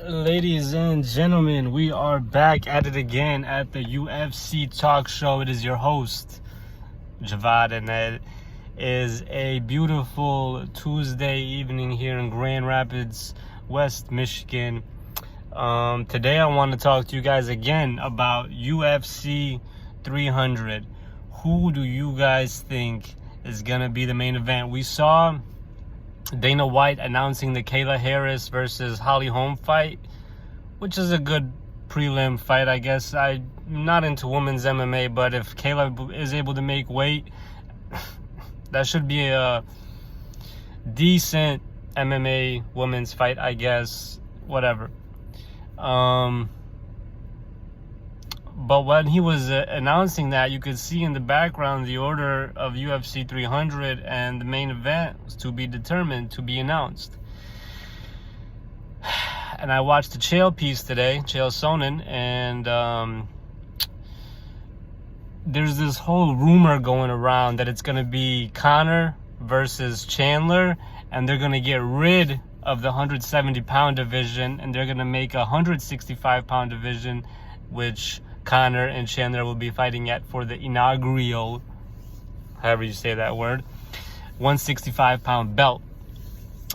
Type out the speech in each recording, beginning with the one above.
Ladies and gentlemen, we are back at it again at the UFC Talk Show. It is your host, Javad, and it is a beautiful Tuesday evening here in Grand Rapids, West Michigan. Today I want to talk to you guys again about UFC 300. Who do you guys think is going to be the main event? We saw Dana White announcing the Kayla Harris versus Holly Holm fight, which is a good prelim fight, I guess. I'm not into women's MMA, but if Kayla is able to make weight, that should be a decent MMA women's fight, I guess. Whatever. But when he was announcing that, you could see in the background the order of UFC 300, and the main event was to be determined, to be announced. And I watched the Chael piece today, Chael Sonnen, and there's this whole rumor going around that it's going to be Conor versus Chandler, and they're going to get rid of the 170-pound division, and they're going to make a 165-pound division, which Conor and Chandler will be fighting at for the inaugural, however you say that word, 165-pound belt.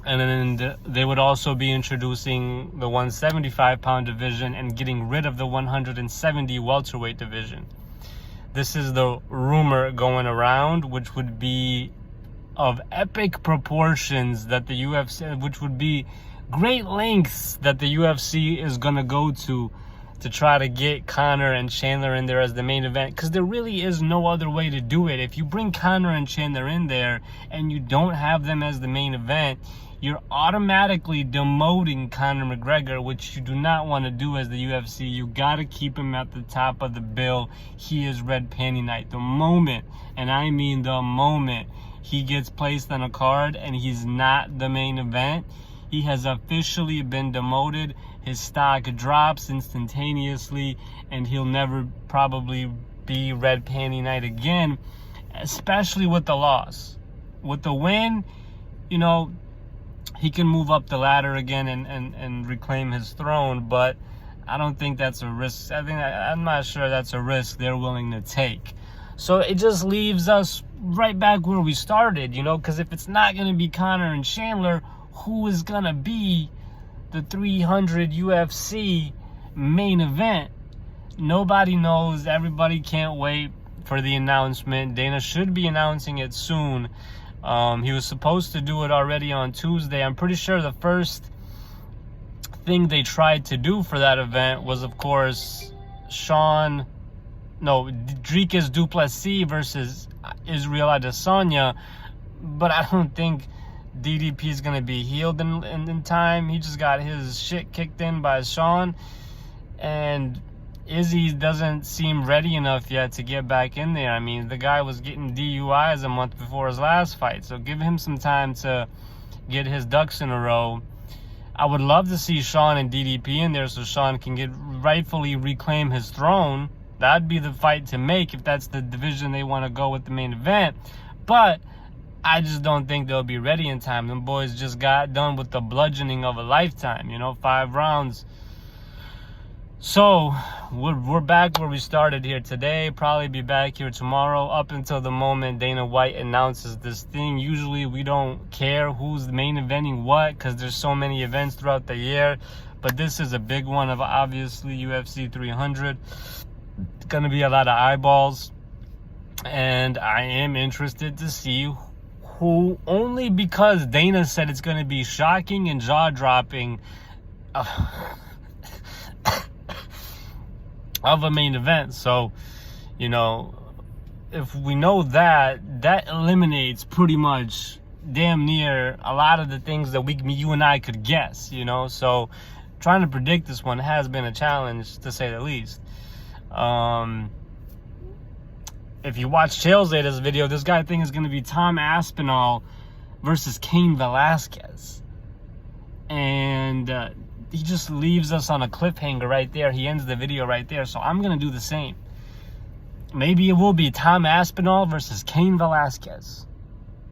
And then they would also be introducing the 175-pound division and getting rid of the 170 welterweight division. This is the rumor going around, which would be of epic proportions, that the UFC, which would be great lengths that the UFC is going to go to try to get Conor and Chandler in there as the main event, because there really is no other way to do it. If you bring Conor and Chandler in there and you don't have them as the main event, you're automatically demoting Conor McGregor, which you do not want to do as the UFC. You got to keep him at the top of the bill. He is Red Panty Night. The moment, and I mean the moment, he gets placed on a card and he's not the main event, he has officially been demoted. His stock drops instantaneously, and he'll never probably be Red Panty Night again, especially with the loss. With the win, you know, he can move up the ladder again and reclaim his throne, but I don't think that's a risk. I'm not sure that's a risk they're willing to take. So it just leaves us right back where we started, you know, because if it's not going to be Conor and Chandler, who is going to be the 300 UFC main event? Nobody knows. Everybody can't wait for the announcement. Dana should be announcing it soon. He was supposed to do it already on Tuesday. I'm pretty sure the first thing they tried to do for that event was, of course, Dricus du Plessis versus Israel Adesanya, but I don't think DDP is going to be healed in time. He just got his shit kicked in by Sean, and Izzy doesn't seem ready enough yet to get back in there. I mean, the guy was getting DUIs a month before his last fight, so give him some time to get his ducks in a row. I would love to see Sean and DDP in there so Sean can rightfully reclaim his throne. That'd be the fight to make if that's the division they want to go with the main event. But I just don't think they'll be ready in time. Them boys just got done with the bludgeoning of a lifetime, 5 rounds. So we're back where we started here today. Probably be back here tomorrow up until the moment Dana White announces this thing. Usually we don't care who's main eventing what, because there's so many events throughout the year. But this is a big one of obviously UFC 300. It's going to be a lot of eyeballs. And I am interested to see who, only because Dana said it's going to be shocking and jaw-dropping of a main event. So, if we know that eliminates pretty much damn near a lot of the things that you and I could guess, So trying to predict this one has been a challenge, to say the least. If you watch Chael's latest video, this guy thing is going to be Tom Aspinall versus Cain Velasquez. And he just leaves us on a cliffhanger right there. He ends the video right there. So I'm going to do the same. Maybe it will be Tom Aspinall versus Cain Velasquez.